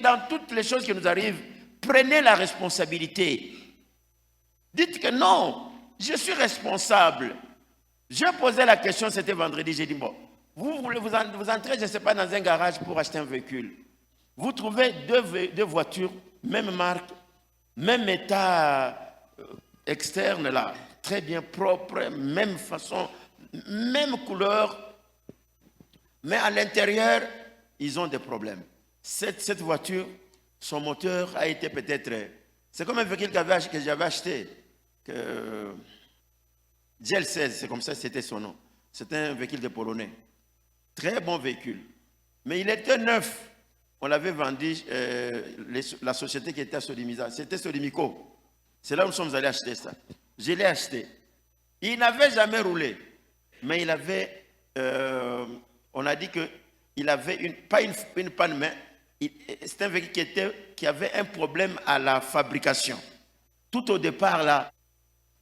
dans toutes les choses qui nous arrivent, prenez la responsabilité. Dites que non, je suis responsable. J'ai posé la question, c'était vendredi, j'ai dit, bon, vous entrez, je ne sais pas, dans un garage pour acheter un véhicule. Vous trouvez deux voitures, même marque, même état externe là, très bien propre, même façon, même couleur, mais à l'intérieur, ils ont des problèmes. Cette voiture, son moteur a été peut-être... C'est comme un véhicule que j'avais acheté, GL16, c'est comme ça, c'était son nom. C'était un véhicule de Polonais. Très bon véhicule. Mais il était neuf. On l'avait vendu, la société qui était à Solimiza, c'était Solimico. C'est là où nous sommes allés acheter ça. Je l'ai acheté. Il n'avait jamais roulé. Mais il avait, on a dit qu'il avait pas une panne, mais c'était un véhicule qui avait un problème à la fabrication. Tout au départ, là,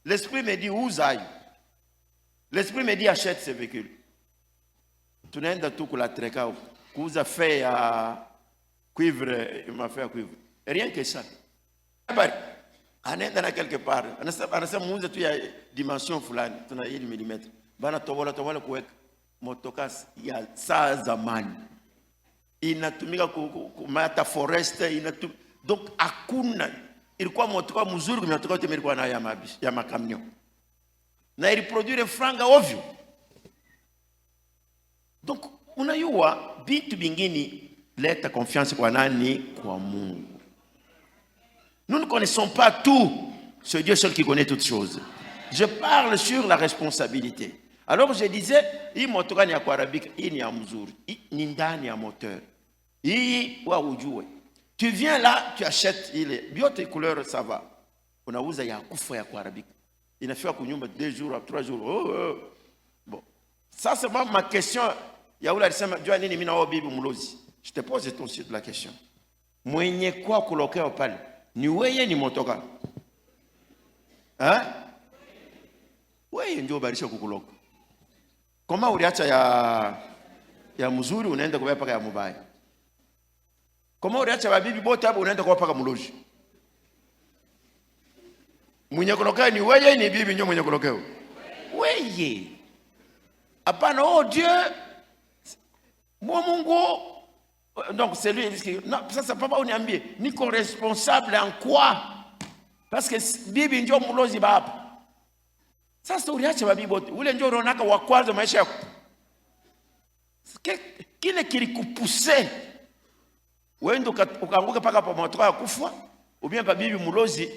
l'esprit me dit, où aille? L'esprit me dit, achète ce véhicule. Tu n'as pas tout pour la tréca. Vous avez fait à cuivre, il m'a fait à cuivre. Rien que ça. On est dans quelque part. On a une dimension fulani. On a 1 mm. Bana tobola kuweka motokas ya saa zamani. Inatumika kumata forest, donc hakuna ilikuwa motoka mzuri kumetoka yote ilikuwa na ya makamio. Na iliproduire franga ovyo. Donc unayua vitu vingine leta confiance kwa nani? Kwa Mungu. Nous ne connaissons pas tout. C'est Dieu seul qui connaît toutes choses. Je parle sur la responsabilité. Alors je disais, hii motoka ni ya kuharibika, hii ni ya mzuri, hii ni ndani ya moteur. Hii wa ujue. Tu viens là, tu achètes ile biote couleur ça va. Unauza ya kufa ya kuharibika. Inafika kunyumba 2 jours, 3 jours. Bon. Ça c'est ma question. Ya ule alisema jua nini mimi na bibi mlozi. Je te pose ton sur la question. Mwenye kwa kulokea pale ni wewe ni motoka. Hein? Wewe ndio barisha kukuloka. Kama uliacha ya mzuri unaenda kwa paka ya mubaya. Kama uliacha babibi bote hapo unaenda kwa paka mloji. Mwenye kulokea ni wewe ni bibi ndio mwenye kulokea. Wewe. Hapana, oh Dieu. Moi Mungu. Donc c'est lui qui dit non, ça papa uniambie, niko responsable en quoi? Parce que bibi ndio mlozi baba. Sasa uliacha babibi bote. Ule ndio unaonaka wa kwanza maisha yako. Kile kilikupuse. Wewe ndio ukaanguka paka pa moto ya kufa, ou bien babibi mlozi.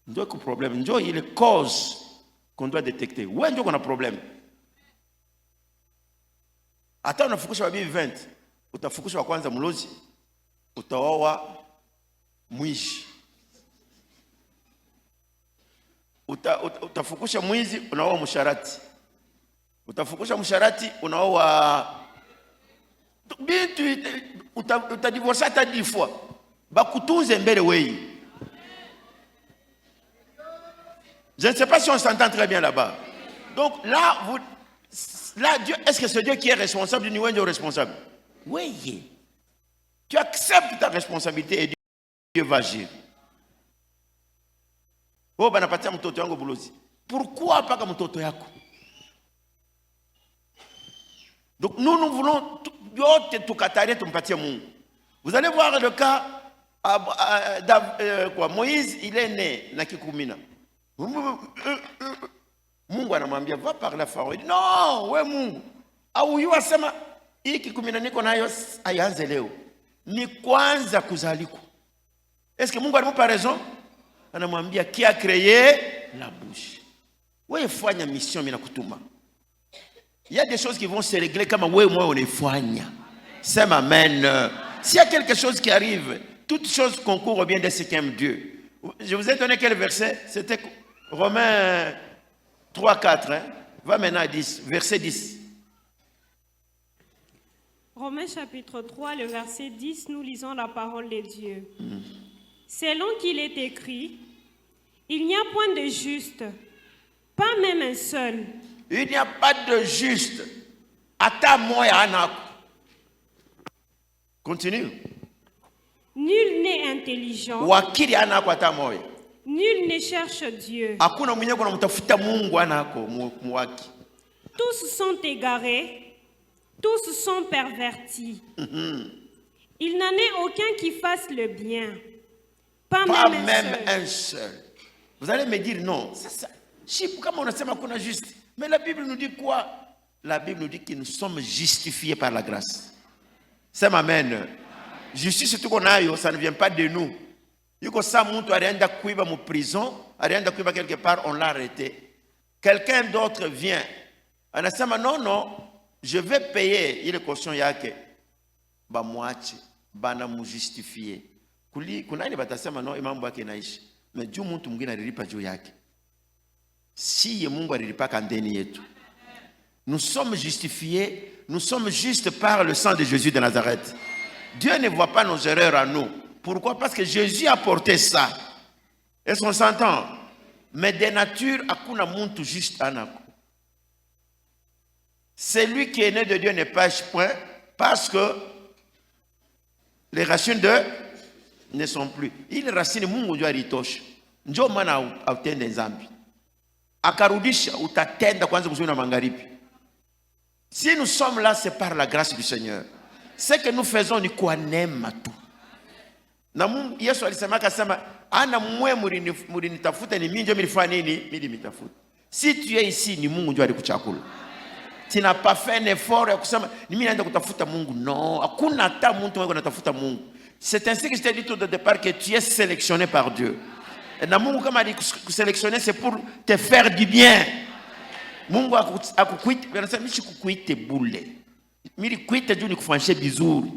Ndio ko problème, ndio ile cause qu'on doit détecter. Wewe ndio kuna problème. Hata unafukusha babibi 20, utafukusha wa kwanza mlozi, utaoa mwizi. Utafukusha mwizi, unaoa msharati. Utafukusha msharati, unaoa bintu, utadivorce hata 10 fois. Bakutunze mbele wewe. Je ne sais pas si on s'entend très bien là-bas. Donc là, Dieu, est-ce que c'est Dieu qui est responsable ou Dieu est responsable? Oui. Tu acceptes ta responsabilité et Dieu va agir. Oh, banapatia mtoto yangu bulozi. Pourquoi pas comme mtoto yako? Donc nous voulons vous allez voir le cas Moïse, il est né na Kikumina. Mungu anamwambia va par la Pharaon. Non, we Mungu. Au yu asema hii Kikumina niko nayo aianze leo. Ni kwanza kuzaliko. Est-ce que Mungu alimpa raison? Anamwambia qui a créé la bouche. Wewe fanya mission mimi nakutuma. Il y a des choses qui vont se régler comme wewe moi on efanya. C'est amen. S'il y a quelque chose qui arrive, toute chose concourt au bien de ce qu'aime Dieu. Je vous ai donné quel verset? C'était Romains 3, 4. Hein? Va maintenant à 10, verset 10. Romains chapitre 3, le verset 10, nous lisons la parole de Dieu. Selon qu'il est écrit, il n'y a point de juste, pas même un seul. Il n'y a pas de juste. Ata moya anako. Continue. Nul n'est intelligent. Wakili anako hata moja. Nul ne cherche Dieu. Hakuna mwenye kuna mtafuta Mungu anako mwaki. Tous sont égarés, tous sont pervertis. Il n'en est aucun qui fasse le bien. Pas même un seul. Vous allez me dire non. Comme on a dit qu'on a juste. Mais la Bible nous dit quoi? La Bible nous dit que nous sommes justifiés par la grâce. C'est amen. Justice, tout qu'on a, ça ne vient pas de nous. Il y a ça, mon toit, rien d'accueillir en prison, rien d'accueillir quelque part, on l'a arrêté. Quelqu'un d'autre vient. On a dit non, je vais payer. Il est caution yake. Ba moitié, ba na mu justifié. Kuna ni batasema no imambo yake naishi. Mais juu mtu mwingine alilipa juu yake. Si Mungu alilipa kandeni yetu. Nous sommes justifiés, nous sommes justes par le sang de Jésus de Nazareth. Dieu ne voit pas nos erreurs à nous. Pourquoi? Parce que Jésus a porté ça. Est-ce qu'on s'entend? Mais de nature, hakuna muntu juste anako. Celui qui est né de Dieu ne pêche point, parce que les racines ne sont plus. Il racine Mungu ndio alitosha. Ndio maana autende dhambi. Akarudisha utatenda kwanza mzuri na magharibi. Si nous sommes là, c'est par la grâce du Seigneur. Ce que nous faisons ni kwa neema tu. Na Mungu Yesu alisema akasema ana mwe mlinitafuta ni mimi ndio nilifanya nini? Mimi nimetafuta. Si tu es ici ni Mungu ndio alikuchakula. Tu n'as pas fait un effort ya kusema ni mimi naenda kutafuta Mungu. Non, hakuna hata mtu mwenye anatafuta Mungu. C'est ainsi que je t'ai dit tout au départ que tu es sélectionné par Dieu. Et na Mungu kama sélectionné c'est pour te faire du bien. Mungu akukuita, anasema mimi sikukuite bule. Mimi kuite juu nikufanyishe vizuri.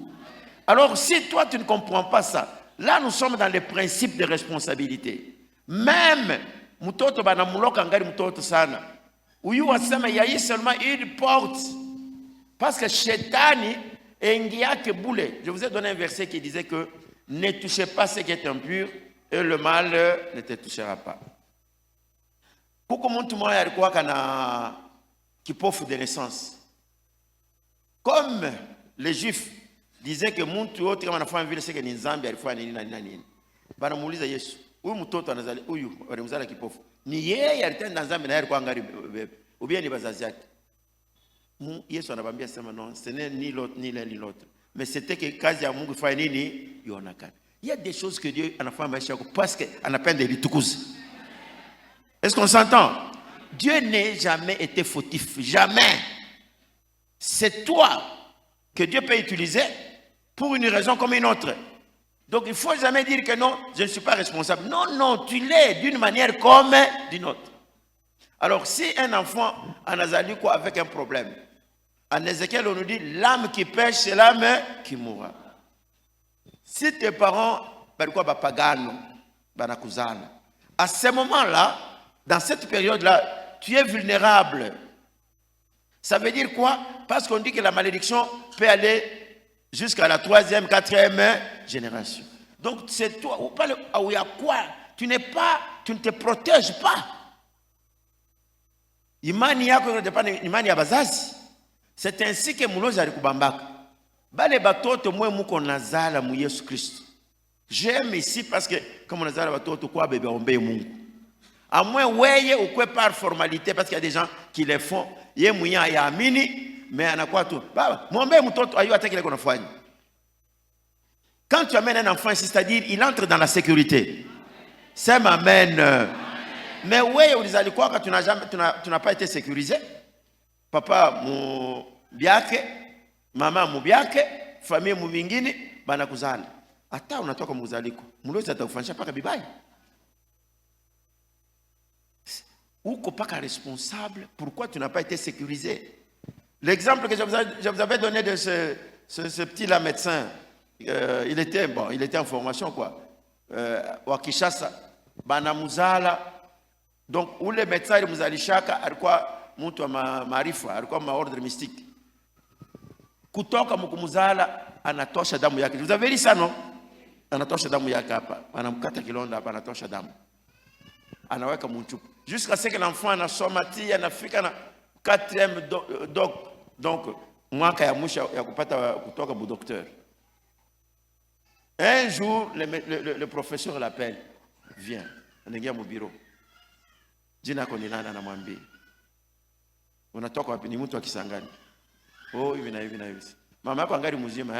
Alors si toi tu ne comprends pas ça, là nous sommes dans les principes de responsabilité. Même mtoto bana muloka ngari mtoto sana. Uyu wasema il y a seulement une porte. Parce que Shetani engiake boule. Je vous ai donné un verset qui disait que ne touchez pas ce qui est impur et le mal ne te touchera pas. Kuko muntu moya alikuwa kana kipofu de naissance. Comme les Juifs disaient que muntu wote kama anafanya vile sike ni nzambi alifanya nini na nini. Bana muuliza Yesu, huyu mtoto anazali huyu alimzala kipofu. Ni yeye alitenda nzambi na yeye alikuwa ngari ubia ni bazazi yake. Yesu anabambia sema non, ce n'est ni l'autre ni l'un ni l'autre. Mais c'était que kazi ya Mungu ifanye nini? Yonakana. Il y a des choses que Dieu anafanya maisha yako parce que anapenda ilitukuza. Est-ce qu'on s'entend? Dieu n'est jamais été fautif. Jamais. C'est toi que Dieu peut utiliser pour une raison comme une autre. Donc il ne faut jamais dire que non, je ne suis pas responsable. Non, non, tu l'es d'une manière comme d'une autre. Alors si un enfant en azali quoi avec un problème, en Ézéchiel on nous dit l'âme qui pêche c'est l'âme qui mourra. Si tes parents, pagano, à ce moment-là, dans cette période-là, tu es vulnérable. Ça veut dire quoi? Parce qu'on dit que la malédiction peut aller jusqu'à la 3e, 4e génération. Donc c'est toi, ou pas où il y a quoi? Tu ne te protèges pas. Imani yako dépend imani ya bazazi. C'est ainsi que mulozi alikubambaka. Bale batoto mwe muko nazala mu Yesu Christ. J'aime ici parce que comme on nazala batoto kwa bébé ombe Mungu. À moins weye ou quoi par formalité parce qu'il y a des gens qui les font. Ye mouya ya amini mais anakuwa tu. Baba, mwombe mtoto ayo ataki leko nafanya. Quand tu amènes un enfant ici, c'est-à-dire il entre dans la sécurité. C'est amen. Mais weye ulizali kwa quand tu n'as pas été sécurisé. Papa mu biake, mama mu biake, famille mu mingine bana kuzala. Hata unatoka muzaliko. Mulozi atakufanyisha paka bibai. Uko paka responsable, pourquoi tu n'as pas été sécurisé? L'exemple que je vous avais donné de ce petit-là médecin, il était en formation quoi. Wa Kishasa, bana muzala. Donc où les médecins de muzalishaka alikuwa mtu wa maarifa, alikuwa maordre mystique. Kutoka mkumuzala anatosha damu yake. Vous avez lu ça non? Anatosha damu yake hapa. Anamkata kilonda hapa anatosha damu. Anaweka mchupu. Jusqu'à ce que l'enfant anasomati anafika na 4e donc mwaka ya mwisho ya kupata kutoka bu docteur. Un jour, le professeur l'appelle. Viens, on est au bureau. Jina konilana na mwambie. Unatoka wapi? Ni mtu wa Kisangani. Oh, hivi na hivi na hivi. Mama yako angali mzima.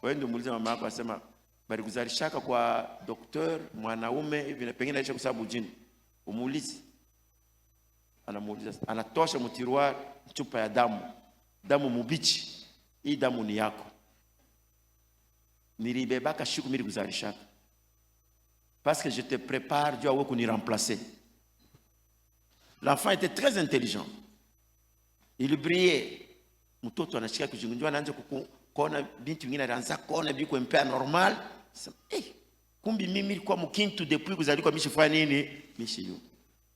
Wewe ndio muulize mama yako, asema bali kuzalishaka kwa doktor mwanaume hivi, pengine aisha kwa sababu jini. Umuulize. Anamuuliza, anatosha mtiroir chupa ya damu mubichi. Hii damu ni yako. Nilibebaka shiku mili kuzalishaka. Parce que je te prépare, Dieu a nous remplacer. L'enfant était très intelligent. Il brillait. Mtoto anashika kujunjua, anaanza kuona binti mwingine anaanza kuona biko mpea normal. Kumbi mimi nilikuwa mkintu depuis kuzalika mishifanya nini? Mishiyo.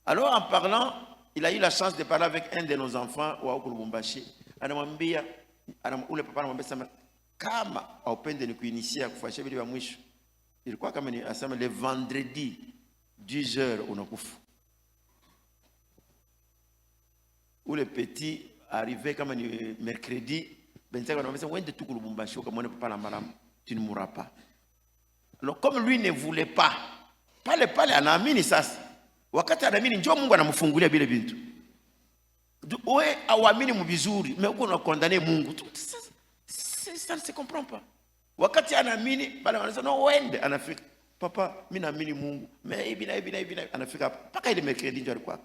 Alors en parlant, il a eu la chance de parler avec un de nos enfants wa huko Lubumbashi. Anamwambia, ule papa anamwambia sema kama aupende ni kuinisia kufanya vile vya mwisho. Ilikuwa kama ni asema le vendredi 10h unakufa. Ule petit arrivé comme ni mercredi, Benzaka anamwambia wende tu Lubumbashi ukamwone papa na maramu, tu ne mourras pas. Alors comme lui ne voulait pas, pale anaamini sasa. Wakati anaamini njoo Mungu anamfungulia bile bintu. Wewe auamini mvizuri, mais uko unakondane Mungu. Ça ne se comprend pas. Wakati anaamini, bale wanasema no wende, anafika. Papa, mimi naamini Mungu. Mais hivi na anafika hapa. Paka ile mercredi ndio alikuwa.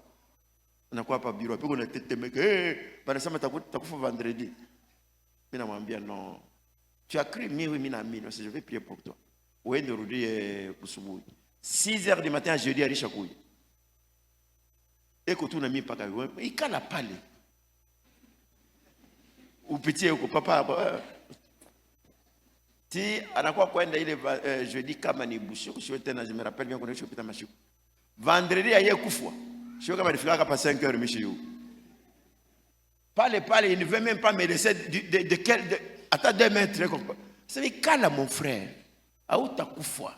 Anakuwa hapa bureau, piko na tetemeke. Banasema takufa vendredi. Mimi namwambia non. Tu as cru mimi naamini, je vais prier pour toi. Wende urudie kusubuhi. 6h du matin jeudi alisha kuja. Eko tu na mimi paka ikala pale. Upitie huko papa. Si anakuwa kwenda ile jeudi kama ni bushuku, sio tena, je me rappelle bien qu'on est chopita mashuku. Vendredi aye kufwa. Sio kama nifika hapa 5h mishiyo. Pale, il ne veut même pas me laisser de à 2 mètres comme ça. C'est calme mon frère. Aouta kufwa.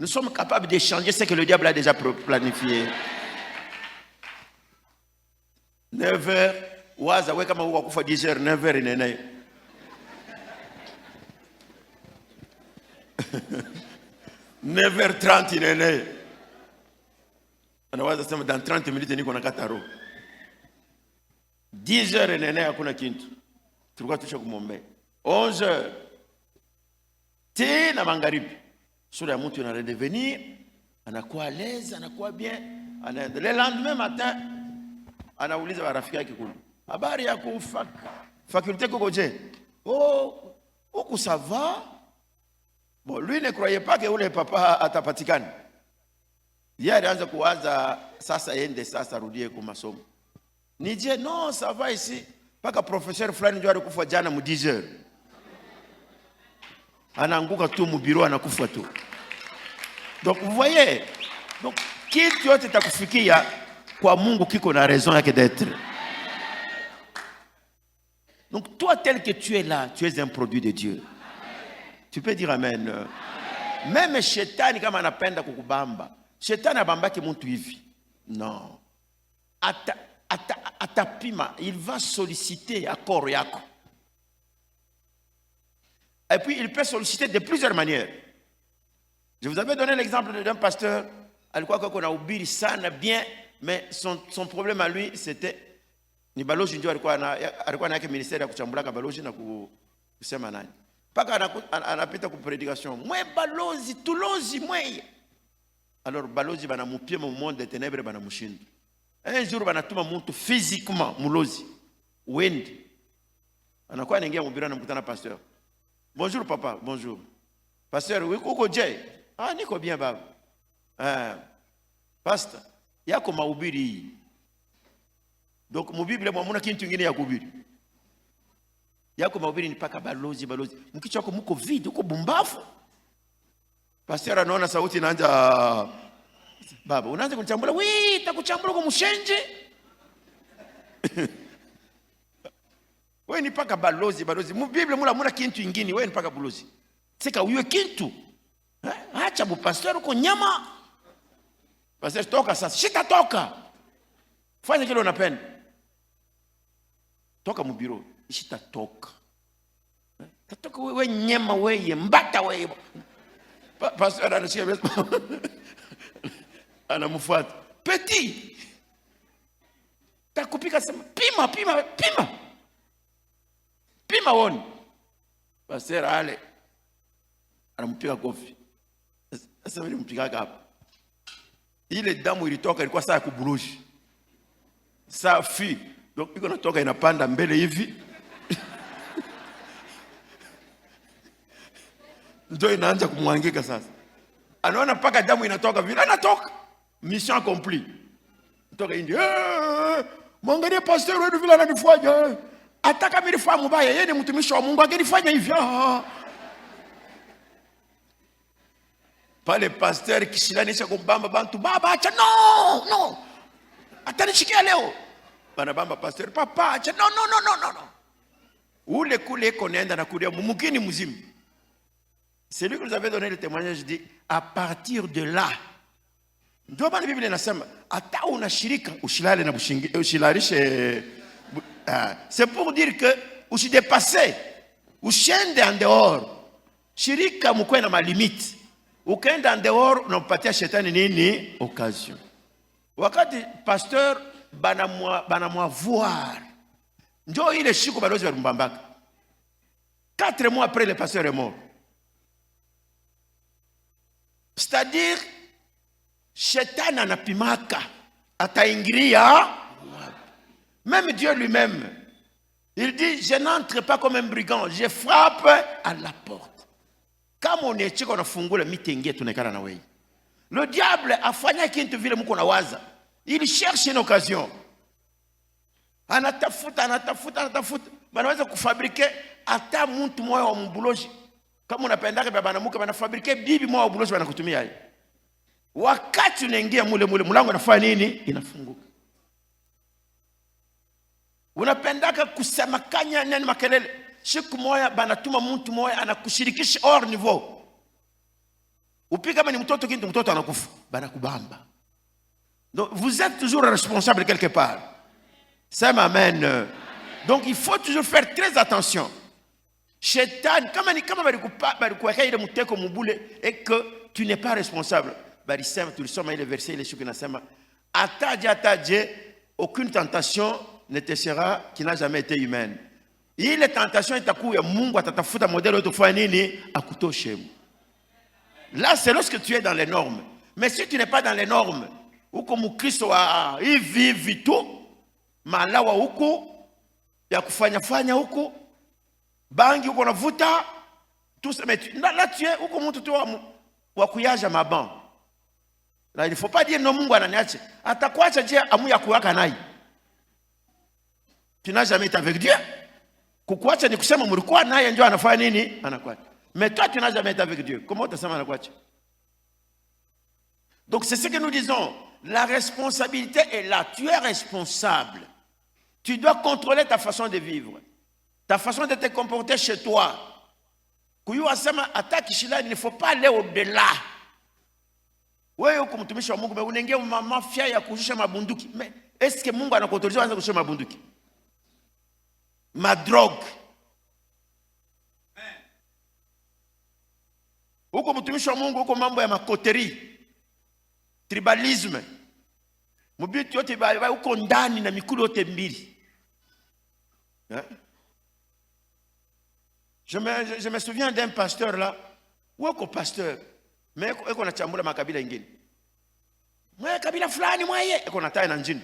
Nous sommes capables d'échanger ce que le diable a déjà planifié. 9h, waza we kama uko kufa 10h, 9h inene. « 9h30 inene. Anawaza sema dans 30 minutes niko na kataro. 10h inene hakuna kintu. Tulikuwa tusha kumombe. 11h. Tena magharibi. Sura ya mtu ina redevenir, anakuwa à l'aise, anakuwa bien. Le lendemain matin, anauliza warafiki yake kule. Habari ya faculté kokoje? Oh, uko ça va? Bon, lui ne croyait pas que ule papa atapatikana. Yeye alianza kuwaza sasa ende sasa rudie kwa masomo. Nije non, ça va ici. Paka professeur fulani ndio alikufa jana mu 10h. Anaanguka tu mu bureau anakufa tu. Donc vous voyez, donc kitu yote takufikia kwa Mungu kiko na raison yake d'être. Donc toi tel que tu es là, tu es un produit de Dieu. Tu peux dire amen. Même shetani kama anapenda kukubamba, shetani abambaki mtu hivi. Non. Atapima, il va solliciter accord yako. Et puis il peut solliciter de plusieurs manières. Je vous avais donné l'exemple d'un pasteur, alikuwa qu'on a ubiri sana bien, mais son problème à lui c'était ni balozi ndio alikuwa na yake ministère ya kuchambula balozi na kusema nani. Paka anapita ku prédication. Mwe balozi, tulozi mwe. Alors balozi banamupia mu monde des ténèbres banamushinda. Un jour banatuma mtu physiquement mulozi. Wendi. Anakuwa anaingia mubira na mkutana pasteur. Bonjour papa, bonjour. Pasteur, uko je? Ah, niko bien baba. Pastor, yako mahubiri. Donc mu Biblia mwamuna kintu kingine ya kuhubiri. Yako mahubiri ni paka balozi. Mkichwa wako mko vide, uko bumbafu. Pastor anaona sauti inaanza, baba, unaanza kunichambula, takuchambula kwa mshenje. Wewe ni paka balozi. Mu Biblia muna kintu kingine, wewe ni paka balozi. Sika uwe kintu. Acha bu pastor uko nyama. Pastor toka sasa, shika toka. Fanya kile unapenda. Toka mu bureau, shita toka. Tatoka wewe nyema wewe mbata wewe. Pasteur anashika anamfuata. Petit. Takupika sema pima woni. Pasteur ale anampiga kofi. Sasa vile mpiga hapa. Ile damu ilitoka ilikuwa saa ya kuburushi. Safi. Donc iko natoka inapanda mbele hivi. Ndio inaanza kumwangika sasa. Anaona paka damu inatoka vile anatoka. Mission accomplie. Toka nje. Mwangalie pasteur wewe vile ananifanya. Ataka mimi nifahamu baya, yeye ni mtumishi wa Mungu akinifanya hivi. Pale pasteur kishilanisha kumbamba bantu, baba acha no. Atanishikia leo. Banabamba pasteur, papa acha no. Ule kule iko naenda na kulia mumukini mzima. C'est lui qui nous avait donné le témoignage, dit à partir de là. Ndio maana Biblia inasema hata unashirika ushilale na ushilarishe. C'est pour dire que usidépasser, ushende en dehors. Shirika mkwe na malimiti. Ukaenda en dehors unampatia shetani nini? Occasion. Wakati pasteur banamwa voir. Ndio ile siku balozi wa Mbambaka. 4 mois après le pasteur est mort. C'est-à-dire shetani anapimaka ataingilia. Même Dieu lui-même, il dit, je n'entre pas comme un brigand, je frappe à la porte. Kama unechika unafungula mitenge tunekana na wewe. Le diable afanya kintu vile mko na waza. Il cherche une occasion. Anatafuta. Banaweza kufabrike hata mtu moyo wa mbuloji. Kama unapendaka baba na mke banafabrike bibi moyo wa mbuloji banakutumia yeye. Wakati unaingia mule mlango unafanya nini? Inafunguka. Unapendaka kusema kanya nani makelele. Siku moja banatuma mtu moja anakushirikisha hors niveau. Upi kama ni mtoto kintu mtoto anakufa, banakubamba. Donc vous êtes toujours responsable quelque part. Sema amen. Donc il faut toujours faire très attention. Shetani kama balikuweka ile mteko mubule et que tu n'es pas responsable. Barisema tulisoma ile verset ile siku inasema ataje aucune tentation ne te sera qui n'a jamais été humaine. Ile tentation itakuwa Mungu atatafuta modèle utafanya nini akutoshe. Là c'est lorsque tu es dans les normes. Mais si tu n'es pas dans les normes, uko mkristo wa hivi tu malawa huko ya kufanya huko bangi uko navuta tout ça, mais là tu es uko mtu tu wa kuyaja maban. Là il ne faut pas dire non Mungu ananiache. Atakuacha je amu ya kuwaka naye. Tu n'as jamais été avec Dieu. Kukuacha ni kusema mlikuwa naye ndio anafanya nini? Anakuacha. Mais toi tu n'as jamais été avec Dieu. Comment utasema anakuacha? Donc c'est ce que nous disons. La responsabilité est là. Tu es responsable. Tu dois contrôler ta façon de vivre. Ta façon de te comporter chez toi. Kuyua sema ataki shilani, il ne faut pas aller au-delà. Wewe uko mtumishi wa Mungu, mais unaingia mafia ya kushusha mabunduki. Mais est-ce que Mungu anakuautorize aanze kushusha mabunduki? Ma drogue. Uko mtumishi wa Mungu, uko mambo ya makoteri. Tribalisme. Mubiti yote uko ndani na mikulu yote mbili. Je me souviens d'un pasteur là. Uko pasteur. Mais uko na chambula makabila ingine. Mwe kabila fulani mwaye uko na tai na njini.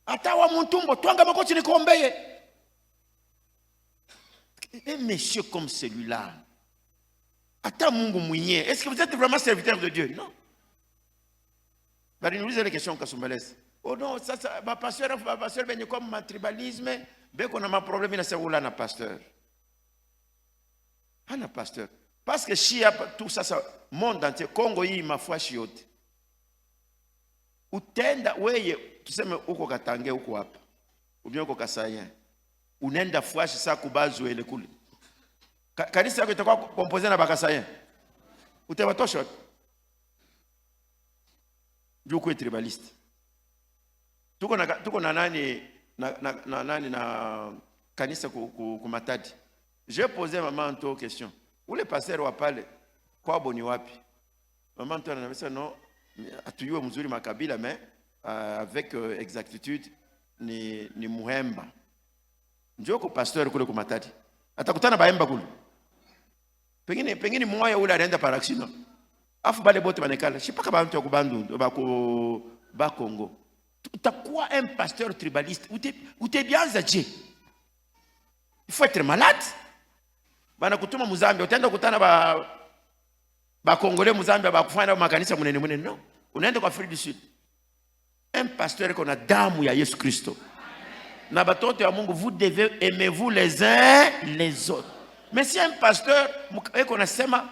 Hata wa mtumbo twanga makoti nikuombeye. Un monsieur comme celui-là. Hata Mungu mwenye. Est-ce que vous êtes vraiment serviteur de Dieu? Non. Bari nous les questions kasumbalese. Oh non, ça ma pasteur benye comme ma tribalisme, beko na ma problème na seula na pasteur. Ana pasteur. Parce que si tout ça monde entier Congo hii mafashi yote. Utenda weye tuseme uko Katange uko hapa. Ubio uko Kasaya. Unaenda fashi saa kubazu ile kule. Kanisa yako itakuwa composé na Bakasaya. Utawatosha. Juko tribaliste. Tuko na nani na kanisa ku Matadi. J'ai posé à maman une question. Où les pasteurs wa pale kwa boni wapi? Maman Anto anasema non, atuyue mzuri makabila mais avec exactitude ni Muhemba. Njoo kwa pasteur kule kwa Matadi. Atakutana Bahemba kule. Pengine moya ule anaenda par accident. Afu bale bote banekala. Shipaka bantu ya kubandu ba Congo. Utakuwa un pasteur tribaliste. Ute bien zaje. Il faut être malade. Bana kutuma Muzambia, utaenda kutana ba Congolais Muzambia ba kufanya makanisa munene non. Unaenda kwa Afrique du Sud. Un pasteur qu'on a damu ya Yesu Kristo. Na batoto ya Mungu, vous devez aimer vous les uns les autres. Mais si un pasteur qu'on a sema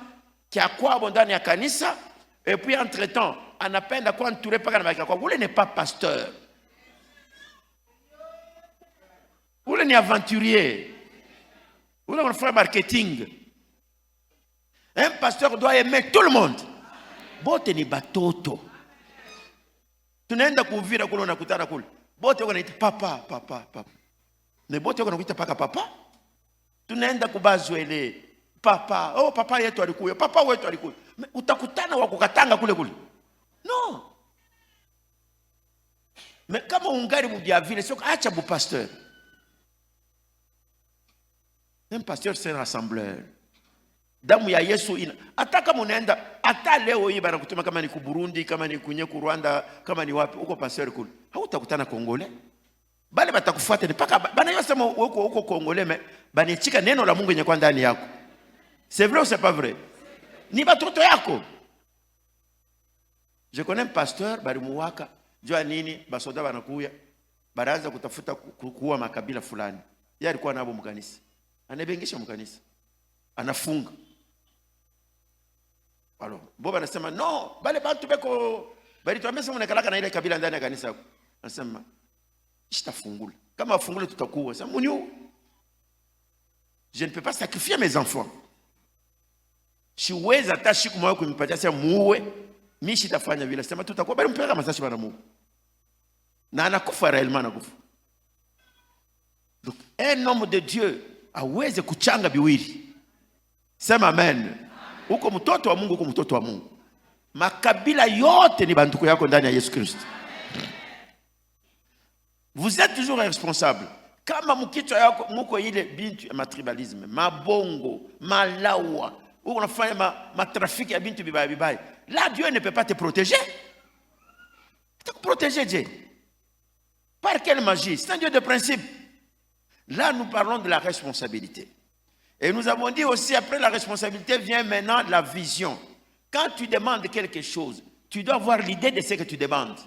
qui a quoi ndani ya kanisa et puis entre-temps anapenda kwa entouré paka na baki kwa, ule n'est pas pasteur. Ule ni aventurier. Ule on fait marketing. Un pasteur doit aimer tout le monde. Bote ni batoto. Tunaenda kuvira kule unakutana kule. Bote wanaita papa. Ne bote wanakuita papa. Tunaenda kubazwele. Papa, oh papa yetu alikuya, papa wetu alikuya. Utakutana wa kukatanga kule. Non. Mais kama ungari mudia vile, sio acha bu pasteur. Un pasteur c'est un rassembleur. Damu ya Yesu ina. Hata kama unaenda, hata leo hii bana kutuma kama ni ku Burundi, kama ni kunye ku Rwanda, kama ni wapi, uko pasteur kule. Hautakutana Kongole. Bale batakufuata ni paka bana yosema uko Kongole mais banechika neno la Mungu yenye kwa ndani yako. C'est vrai ou c'est pas vrai? Ni batoto yako. Je connais un pasteur bari muwaka, jua nini basoda banakuya, baraanza kutafuta kuua makabila fulani. Yeye alikuwa nabo mkanisa. Anabengesha mkanisa. Anafunga. Alors, Boba anasema non, bale bantu beko bali tuamesema unakalaka na ile kabila ndani ya kanisa yako. Anasema sitafungula. Kama afungule tutakuwa. Sasa munyu. Je ne peux pas sacrifier mes enfants. Siwezi hata siku moja kumpatia sema muue. Mimi sitafanya vile. Sema tutakuwa bali mpeleka masashi bana Mungu. Na anakufa réellement anakufa. Donc un homme de Dieu aweze kuchanga biwili. Sema amen. Uko mtoto wa Mungu, uko mtoto wa Mungu. Makabila yote ni banduku yako ndani ya Yesu Kristo. Vous êtes toujours responsable. Kama mkichwa yako muko ile bintu ya matribalisme, mabongo, malawa, ou unafanya ma trafic ya bintu bibaya. Là Dieu ne peut pas te protéger. Te protéger Dieu. Par quelle magie? C'est un Dieu de principe. Là nous parlons de la responsabilité. Et nous avons dit aussi, après la responsabilité vient maintenant la vision. Quand tu demandes quelque chose, tu dois avoir l'idée de ce que tu demandes.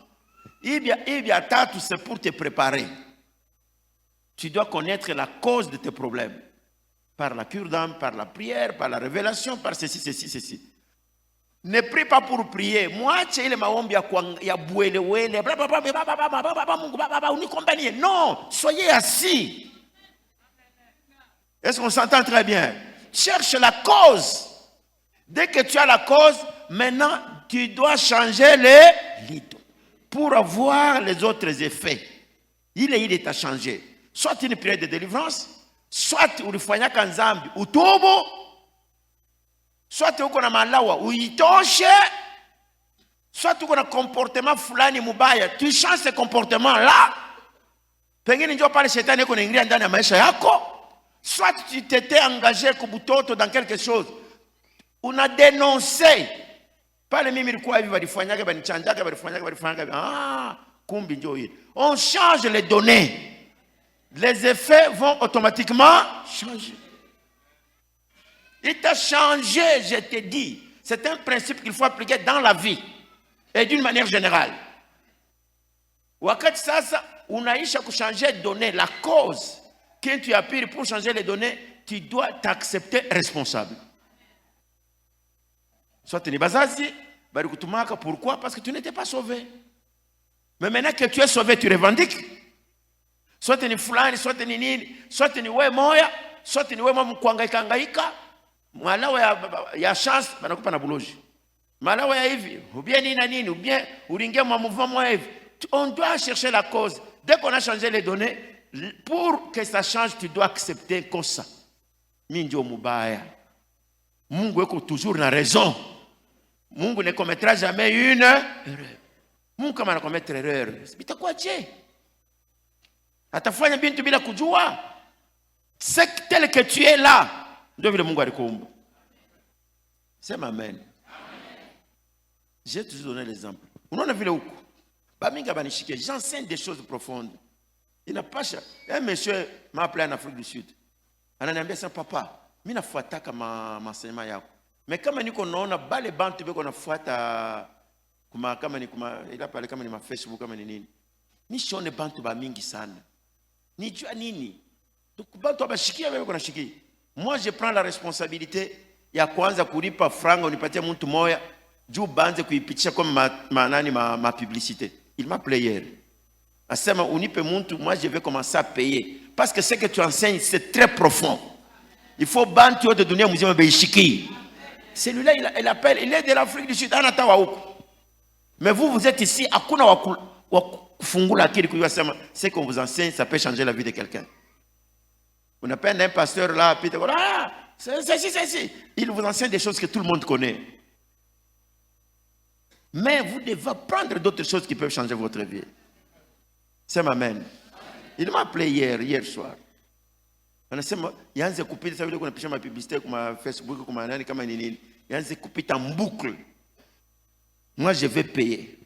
Il y a tatu, c'est pour te préparer. Tu dois connaître la cause de tes problèmes. Par la cure d'âme, par la prière, par la révélation, par ceci. Ne prie pas pour prier. Moi, tu es maombi ya bouelewele. Non, soyez assis. Est-ce qu'on s'entend très bien? Cherche la cause. Dès que tu as la cause, maintenant, tu dois changer les rideaux pour avoir les autres effets. Il est à changer. Soit une prière de délivrance, soit ulifanya kanzambi utubu, soit uko na malawa uitoshe, soit uko na comportement fulani mubaya, tu changes ce comportement là. Pengine ndio pale shetani yuko naingia ndani ya maisha yako. Soit tu t'étais engagé kubutoto dans quelque chose. On a dénoncé. Pas les mimi kwa hivi walifanyaka banichanjaka walifanyaka kumbi ndio hili. On change les données. Les effets vont automatiquement changer. Il t'a changé, je te dis. C'est un principe qu'il faut appliquer dans la vie et d'une manière générale. Wakati sasa unaisha kuchanger données, la cause. Quand tu appuies pour changer les données, tu dois t'accepter responsable. Soit tu n'es pas assis, pourquoi? Parce que tu n'étais pas sauvé. Mais maintenant que tu es sauvé, tu revendiques. Soit tu es fulani, soit tu es nini, soit tu es moya, soit tu es mkwangaika, malawa ya chance, banakupa na buloji. Malawa ya hivi, ou bien nini, ou bien uringia mwa mouvement hivi. On doit chercher la cause. Dès qu'on a changé les données, pour que ça change, tu dois accepter comme ça. mimi ndio mubaya. Mungu yuko toujours na raison. Mungu ne commettra jamais une erreur. Mungu kama anakometa erreur, itakuwa je? Atafanya bintu bila kujua? C'est tel que tu es là. Ndio vile Mungu alikuumba. Sema amen. J'ai toujours donné l'exemple. Unaona vile huko. Baminga banishike, j'enseigne des choses profondes. Il n'a pas un monsieur m'a appelé en Afrique du Sud. Ananiambia sasa papa, mimi nafuataka masenema yako. Mais kama niko naona bale bantu beko nafuata kama ni ila pale kama ni ma Facebook kama ni nini. Nishone bantu ba mingi sana. Nijua nini? Donc bantu abashikia beko nashikia. Moi je prends la responsabilité ya kwanza kulipa franga unipatie mtu moya juu banze kuipitisha kama ma publicité. Il m'a appelé hier. Asema unipe mtu, moi je vais commencer à payer parce que ce que tu enseignes c'est très profond. Il faut bantu yote dunia mzima beishiki. Celui-là il appelle, il est de l'Afrique du Sud, anatawa huko. Mais vous êtes ici, hakuna wa kufungula akili kujua sema ce qu'on vous enseigne ça peut changer la vie de quelqu'un. On appelle un pasteur là, puis c'est. Il vous enseigne des choses que tout le monde connaît. Mais vous devez prendre d'autres choses qui peuvent changer votre vie. C'est amen. Il m'a appelé hier soir. Anasema yaanze kupita sasa vile kuna pisha publicité kwa Facebook kwa nani kama nini. Yaanze kupita en boucle. Moi je vais payer.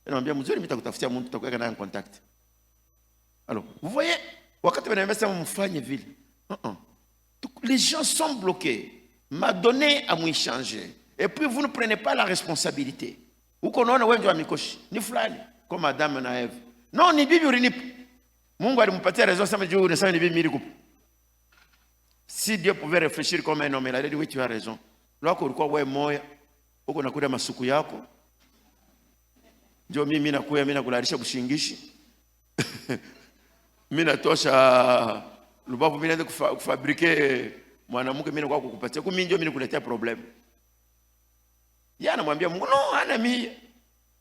Anamwambia mzuri mimi nitakutafutia mtu tutakuweka naye en contact. Alors, vous voyez, wakati wananiambia mfanye vile. Les gens sont bloqués. M'a donné à moi changer. Et puis vous ne prenez pas la responsabilité. Uko naona wewe ndio amikoshi. Ni fulani comme Adam na Eve. Non, ni bibi urinipa. Mungu alimpatia raison sema juu unasema ni bibi milikupa. Si Dieu pouvait réfléchir comme un homme, il aurait dit oui, tu as raison. Lwako ulikuwa wewe moya, uko nakuja masuku yako. Ndio mimi nakuya, mimi nakularisha kushingishi. Mimi natosha lubavu, mimi naanza kufabrike mwanamke, mimi nakuwa kukupatia. Kwa mimi ndio mimi nikuletea problem. Yeye anamwambia Mungu, no, hana mimi.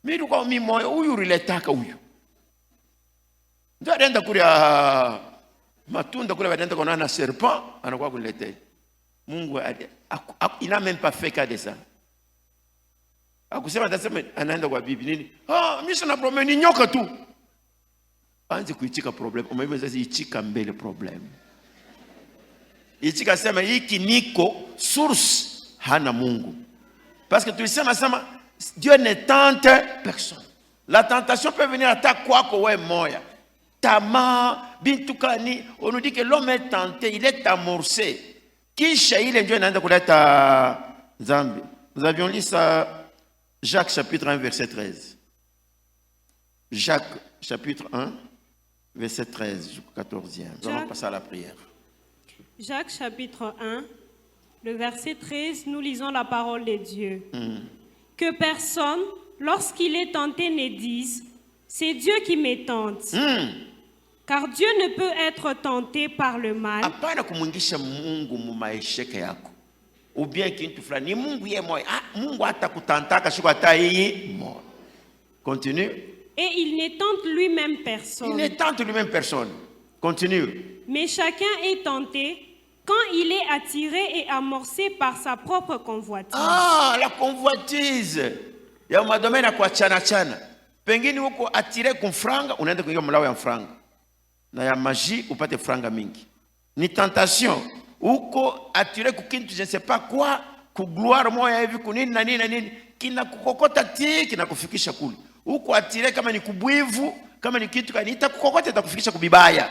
Mimi nilikuwa mimi moyo, huyu uliletaka huyu. Ndio anaenda kulia matunda kule wanaenda kuona na serpent anakuwa kuniletea. Mungu il n'a même pas fait cas de ça. Akusema atasema anaenda kwa bibi nini? Mimi sina problem ni nyoka tu. Anze kuichika problem. Umeme sasa ichika mbele problem. Ichika sema hiki niko source hana Mungu. Parce que tulisema Dieu ne tente personne. La tentation peut venir à ta kwako wewe moya. Tama, bintukani, on nous dit que l'homme est tenté, il est amorcé. Kisha ile ndio inaanza kuleta dhambi. Nous avions lu ça, Jacques chapitre 1, verset 13. Jacques chapitre 1, verset 13 jusqu'au 14e. Nous allons passer à la prière. Jacques chapitre 1, le verset 13, nous lisons la parole de Dieu. Que personne, lorsqu'il est tenté, ne dise, c'est Dieu qui me tente. Car Dieu ne peut être tenté par le mal. Hapana kumwingisha Mungu mu maesheke yako. Ou bien kintu fulani ni Mungu yeye moyo. Mungu atakutantaka shuka hata yeye moyo. Continue. Et il ne tente lui-même personne. Il ne tente lui-même personne. Continue. Mais chacun est tenté quand il est attiré et amorcé par sa propre convoitise. La convoitise. Ya madomena kwa chana. Pengine uko attiré kwa franga, unaenda kuingia mlao ya franga. Na ya magie upate franga mingi. Ni tentation. Uko attiré kukintu je ne sais pas quoi, ku gloire moya hivi kunini na nini kina kukokota kina kufikisha kule. Uko attiré kama ni kubwivu, kama ni kitu kanita kukokota itakufikisha kubibaya.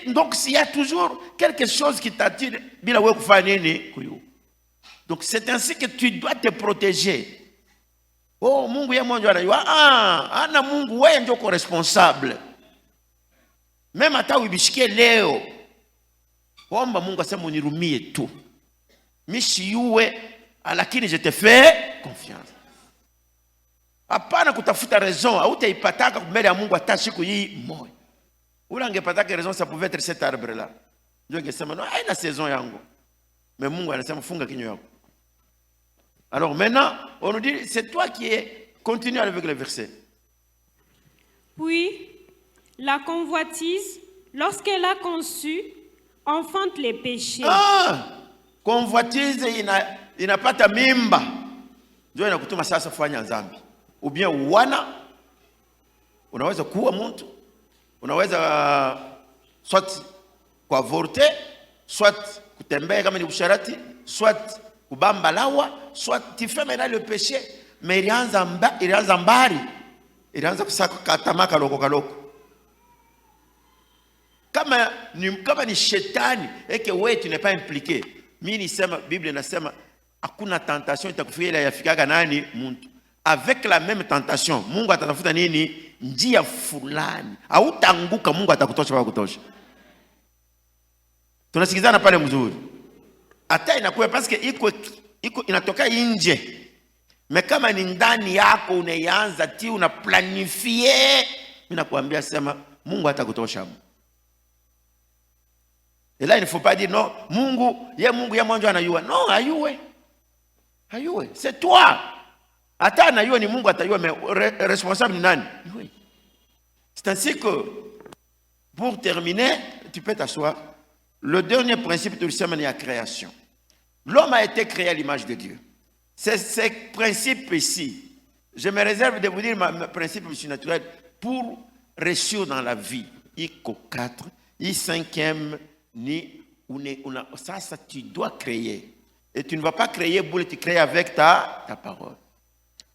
Donc s'il y a toujours quelque chose qui t'attire bila wewe kufanya nini kuyo. Donc c'est ainsi que tu dois te protéger. Mungu yeye mmoja anajua ana Mungu wewe ndio responsable. Même hata ubishikie leo. Omba Mungu aseme unirumie tu. Mishiuwe lakini je te fais confiance. Hapana kutafuta raison, hautaipataka mbele ya Mungu hata siku hii moja. Ula angepataka raison ça pouvait être cet arbre là. Ndio angesema no, haina saison yangu. Mais Mungu anasema funga kinywa yako. Alors maintenant, on nous dit c'est toi qui es continue avec le verset. Puis la convoitise, lorsqu'elle a conçu, enfante les péchés. Convoitise inapata mimba. Ndio inakutuma sasa fanya dhambi. Ou bien unaweza kuwa mtu, unaweza soit kuavorter, soit kutembea kama ni usharati, soit kubamba lawa, soit tu fais maintenant le péché. Mais ilianza mbali, ilianza kusaka kaloko. Kama ni shetani, eke wewe tu n'es pas impliqué. Mimi nisema, Biblia inasema hakuna tentation itakufikia ile yafikaga nani mtu. Avec la même tentation, Mungu atatafuta nini? Njia fulani. Hautaanguka, Mungu atakutosha kwa kutosha. Tunasikizana pale mzuri. Hata inakuwa parce que iko inatoka nje. Mais kama ni ndani yako unaanza una planifier, mimi nakwambia sema Mungu atakutosha. Et là il ne faut pas dire non, Mungu ya mwanzo anayua. Non, hayue. C'est toi. Hata anayua ni Mungu atayua, mais responsable ni nani? Oui. C'est ainsi que pour terminer, tu peux t'asseoir. Le dernier principe de l'islam est la création. L'homme a été créé à l'image de Dieu. C'est ce principe ici. Je me réserve de vous dire mon principe naturel pour réussir dans la vie. Iko 4, i 5e, ça tu dois créer. Et tu ne vas pas créer boule, tu crées avec ta parole.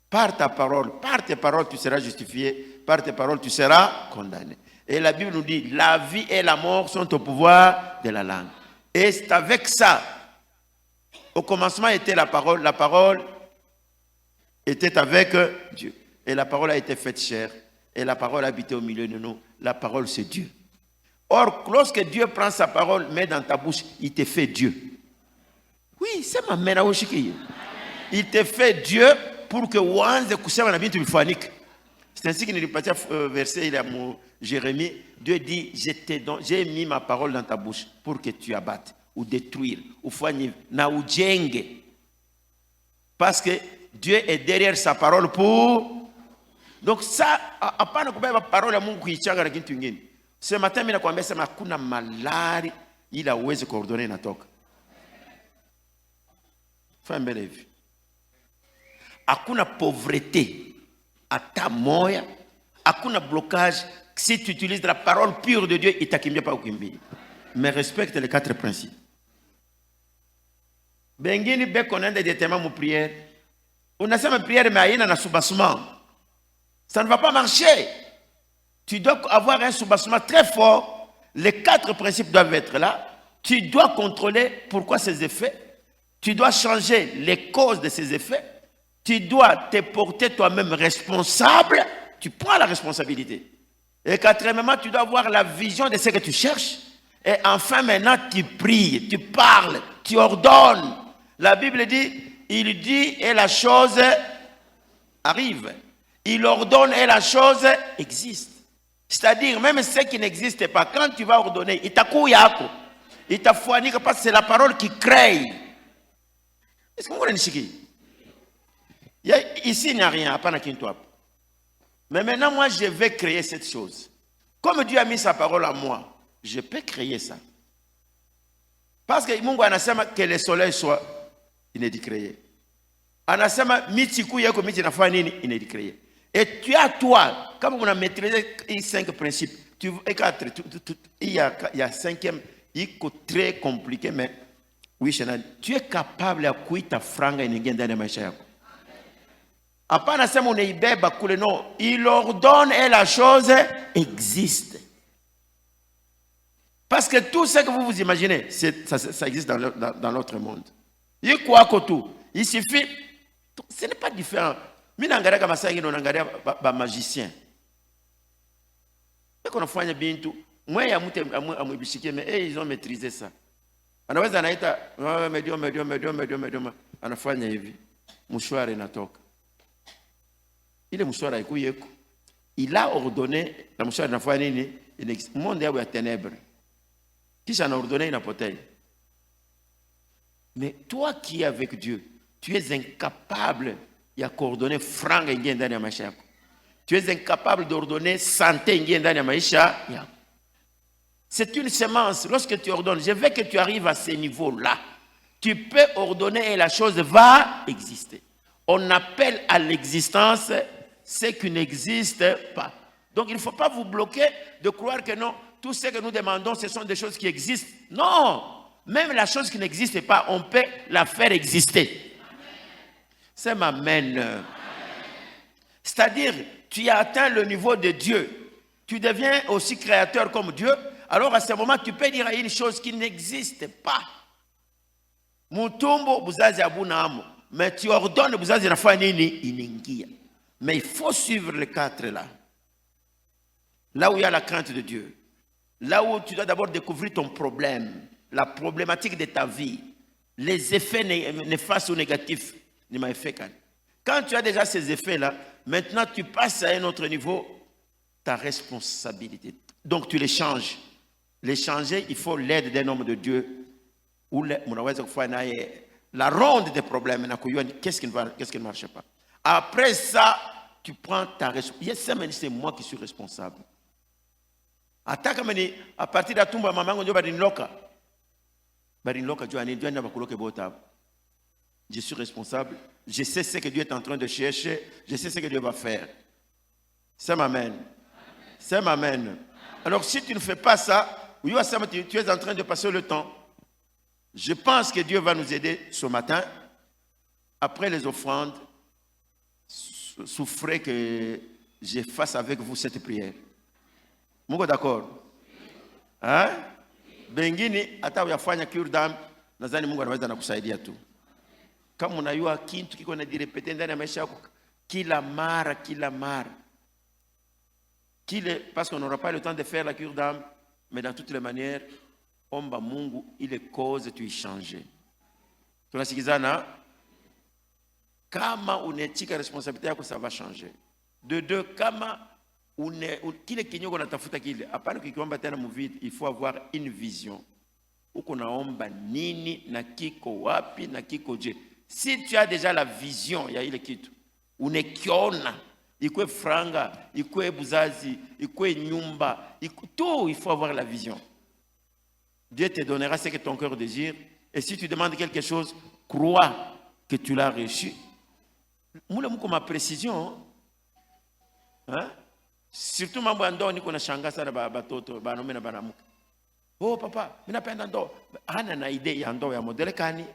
Par ta parole, par tes paroles, tu seras justifié. Par tes paroles, tu seras condamné. Et la Bible nous dit, la vie et la mort sont au pouvoir de la langue. Et c'est avec ça. Au commencement était la parole était avec Dieu. Et la parole a été faite chair. Et la parole a habité au milieu de nous. La parole, c'est Dieu. Or, lorsque Dieu prend sa parole, met dans ta bouche, il te fait Dieu. Oui, c'est ma mère. Il te fait Dieu pour que wanze kusema na bintu bifanyike. C'est ainsi qu'il nilipatia verset il a mon Jérémie. Dieu dit, j'ai mis ma parole dans ta bouche pour que tu abattes ou détruire ou fanye na ujenge. Parce que Dieu est derrière sa parole pour. Donc ça, hapana kubeba parole ya Mungu kuichanga na kitu kingine. Ce matin mimi nakwambia sema hakuna malari ila uweze coordonner natoka. Fais mbele hivi. Hakuna pauvreté hata moya, hakuna blocage. Si tu utilises la parole pure de Dieu, il t'akimbia pas ukimbia. Mais respecte les 4 principes. Bengini beko nende déterminer mon prière. Unasema prière mais haina na soubassement. Ça ne va pas marcher. Tu dois avoir un soubassement très fort. Les 4 principes doivent être là. Tu dois contrôler pourquoi ces effets. Tu dois changer les causes de ces effets. Tu dois te porter toi-même responsable. Tu prends la responsabilité. Et quatrièmement, tu dois avoir la vision de ce que tu cherches. Et enfin, maintenant, tu pries, tu parles, tu ordonnes. La Bible dit, il dit et la chose arrive. Il ordonne et la chose existe. C'est-à-dire, même ce qui n'existe pas, quand tu vas ordonner, il t'a fourni parce que c'est la parole qui crée. Est-ce que vous comprenez? Ici, il n'y a rien, à part mais maintenant, moi, je vais créer cette chose. Comme Dieu a mis sa parole à moi, je peux créer ça. Parce que Mungu anasema que le soleil soit inédit créé. Anasema miti kuyako miti nafanya nini inédit créé. Et tu as toi, comme on a maîtrisé les 5 principes, il y a 5e, il est très compliqué, mais oui, tu es capable de kuita franga inengenda ndani ya maisha yako. Apana sema unaibeba kule, non, il ordonne et la chose existe. Parce que tout ce que vous vous imaginez, ça existe dans notre monde. Il quoi que tout, il suffit, ce n'est pas différent. Mimi naangalia kama sasa hivi naangalia ba magicien. Eko nafanya bintu, mwe ya mtu amwibishikie, mais ils ont maîtrisé ça. Anaweza anaita medium, anafanya hivi. Mshwari inatoka. Ile mshwari haikuyeko. Il a ordonné, la mshwari inafanya nini? Monde yao ya ténèbres. Kisha ana ordonné inapotea. Mais toi qui es avec Dieu, tu es incapable de coordonner franga ingie ndani ya maisha yako. Tu es incapable d'ordonner santé ingie ndani ya maisha yako. C'est une semence. Lorsque tu ordonnes, je veux que tu arrives à ce niveau-là. Tu peux ordonner et la chose va exister. On appelle à l'existence ce qui n'existe pas. Donc il ne faut pas vous bloquer de croire que non, tout ce que nous demandons, ce sont des choses qui existent. Non, même la chose qui n'existe pas, on peut la faire exister. C'est m'amène. C'est-à-dire, tu as atteint le niveau de Dieu. Tu deviens aussi créateur comme Dieu. Alors à ce moment, tu peux dire à une chose qui n'existe pas. Mutumbo buzazi abuna amo. Mais tu ordonnes buzazi nafanya nini iningia. Mais il faut suivre les 4 là. Là où il y a la crainte de Dieu. Là où tu dois d'abord découvrir ton problème, la problématique de ta vie, les effets néfastes ou négatifs. Quand tu as déjà ces effets-là, maintenant tu passes à un autre niveau, ta responsabilité. Donc tu les changes. Les changer, il faut l'aide d'un homme de Dieu. Ou la ronde des problèmes. Qu'est-ce qui ne marche pas? Après ça, tu prends ta responsabilité. C'est moi qui suis responsable. À partir de la tombe, maman, je suis responsable. Je sais ce que Dieu est en train de chercher. Je sais ce que Dieu va faire. Ça m'amène. Ça m'amène. Alors si tu ne fais pas ça, tu es en train de passer le temps. Je pense que Dieu va nous aider ce matin. Après les offrandes, souffrez que je fasse avec vous cette prière. Mungu d'accord? Hein? Bengine hata uyafanya cure d'âme, nadhani Mungu anaweza nakusaidia tu. Kama unajua kitu kiko na direpete ndani ya maisha yako kila mara. Parce qu'on n'aura pas le temps de faire la cure d'âme, mais dans toutes les manières, omba Mungu ile cause tu changer. Tunasikizana? Kama unechika responsabilité yako, ça va changer. De deux, kama kile kinyoko natafuta kile, hapana kikiomba tena muvide, il faut avoir une vision. Uko naomba nini na kiko wapi na kiko je. Si tu as déjà la vision ya ile kitu, unekiona, ikwe franga, ikwe buzazi, ikwe nyumba, tout, il faut avoir la vision. Dieu te donnera ce que ton cœur désire. Et si tu demandes quelque chose, crois que tu l'as reçu. Moule mouko ma précision. Hein? Surtout mambo ya ndoa niko na shanga sana batoto banaume na banamuke. Oh papa, mimi napenda ndoa. Hana na idea ya ndoa ya modele kani?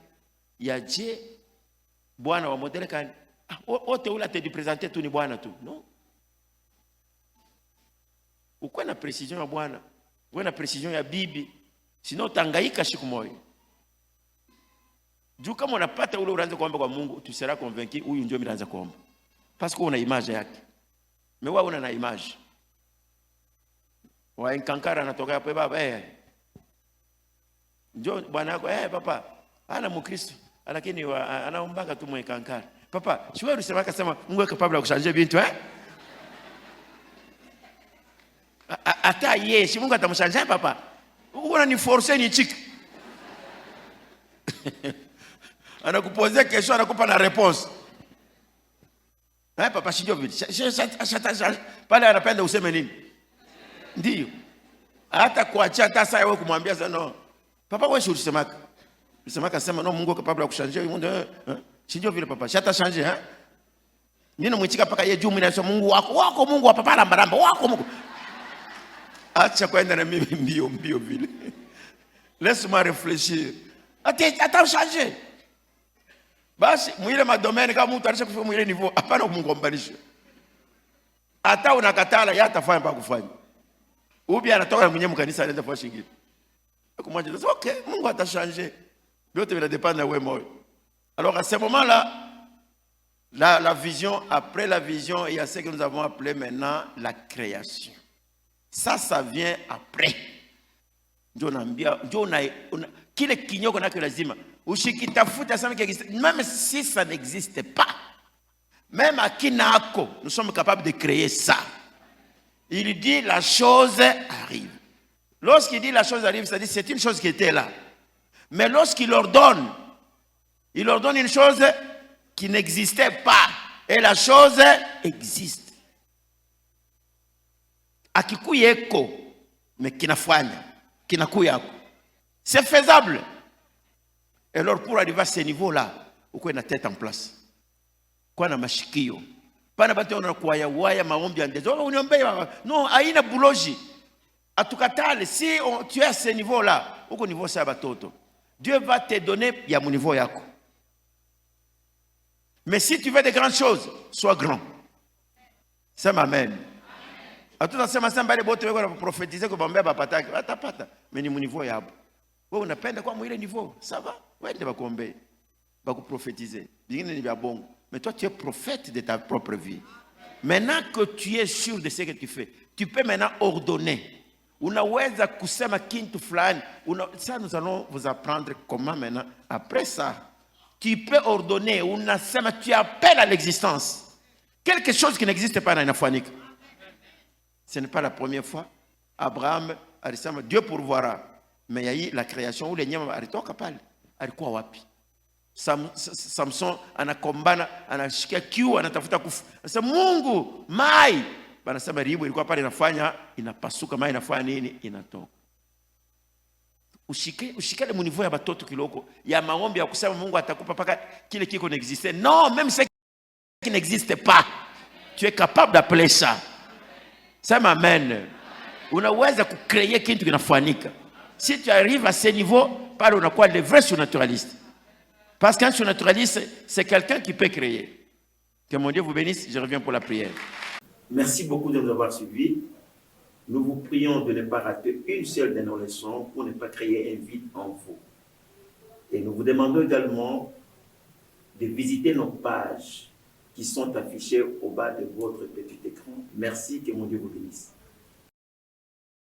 Ya je bwana wa modele kani? Wote ula te présenter tu ni bwana tu. Non. Uko na précision ya bwana, uko na précision ya bibi. Sinon utangaika siku moja. Juu kama unapata ule unaanza kuomba kwa Mungu, tu seras convaincu huyu ndio mimi naanza kuomba. Parce que una image yake. Mais wewe una na image. Wa inkankara anatoka hapo baba Njoo bwana yako papa, ana Mkristo, lakini anaombanga tu mwe kankara. Papa, si wewe unasema akasema Mungu est capable de changer bintu Ata yeye, si Mungu atamshangia papa. Uko ni forcer ni chiki. Anakuposer question, anakupa na réponse. Papa si ndio vile. Pale anapenda useme nini? Ndio. Hata kuacha hata sasa wewe kumwambia sana no. Papa wewe si ulisemaka. Ulisemaka sema no Mungu capable de changer le monde. Si ndio vile papa. Shata changer Nini mwitika paka yeye juu mimi nasema Mungu wako Mungu wa papa lambaramba wako Mungu. Acha kwenda na mimi mbio vile. Laisse-moi réfléchir. Attends changer. Basi mwile madomeni kama mtu alisha kufika mwile niveau hapana kumngombanisha. Hata unakatala yeye atafanya pa kufanya. Ubi anatoka mwenyewe mkanisa anaanza kufanya shingine. Kumwambia c'est OK, Mungu atachanger. Yote vile dépend na wewe moyo. Alors à ce moment-là, la vision, après la vision, il y a ce que nous avons appelé maintenant la création. Ça vient après. Kile kinyoko nako lazima ushikitafuta sana même si ça n'existe pas, même à kinako nous sommes capables de créer ça. Il dit la chose arrive. Lorsqu'il dit la chose arrive, c'est-à-dire c'est une chose qui était là, mais lorsqu'il ordonne une chose qui n'existait pas et la chose existe. Akikuyeko mais kinafanya C'est faisable. Et alors pour arriver à ce niveau-là, il faut une tête en place. Quoi na mashikio. Pana batu wana kuwaya maombi andezo. Non, haina buloji. Atukatale, si tu es à ce niveau-là, au niveau ça batoto, Dieu va te donner ya mon niveau yako. Mais si tu veux de grandes choses, sois grand. Ça m'amène. À tout ça, ma samba les bottes pour prophétiser que bambé va pata, pata. Mais ni mon niveau yabo. Vous n'appelle quoi mon niveau, ça va? Ouais, tu vas combler, va prophétiser. Bien ni bien bon. Mais toi, tu es prophète de ta propre vie. Maintenant que tu es sûr de ce que tu fais, tu peux maintenant ordonner. Unaweza kusema kitu fulani. Ça, nous allons vous apprendre comment maintenant. Après ça, tu peux ordonner. Unasema, tu appelles à l'existence quelque chose qui n'existe pas dans une afanique. Ce n'est pas la première fois. Abraham a dit, Dieu pourvoira. Mais il y a eu la création où les nyama alitoka pale. Alikuwa wapi? Samson anakombana, anashikia kiu, anatafuta kufa. Sasa Mungu, mai. Banasema ribu ilikuwa pale inafanya, inapasuka, mai inafanya nini? Inatoka. Ushikale mu niveau ya batoto kiloko, ya maombi ya kusema Mungu atakupa paka kile kiko n'existe. Non, même ce qui n'existe pas, tu es capable d'appeler ça. Ça m'amène. Unaweza kucréer kitu kinafanyika. Si tu arrives à ce niveau, pale unakuwa le vrai surnaturaliste. Parce qu'un surnaturaliste, c'est quelqu'un qui peut créer. Que mon Dieu vous bénisse, je reviens pour la prière. Merci beaucoup de nous avoir suivis. Nous vous prions de ne pas rater une seule de nos leçons pour ne pas créer un vide en vous. Et nous vous demandons également de visiter nos pages qui sont affichées au bas de votre petit écran. Merci, que mon Dieu vous bénisse.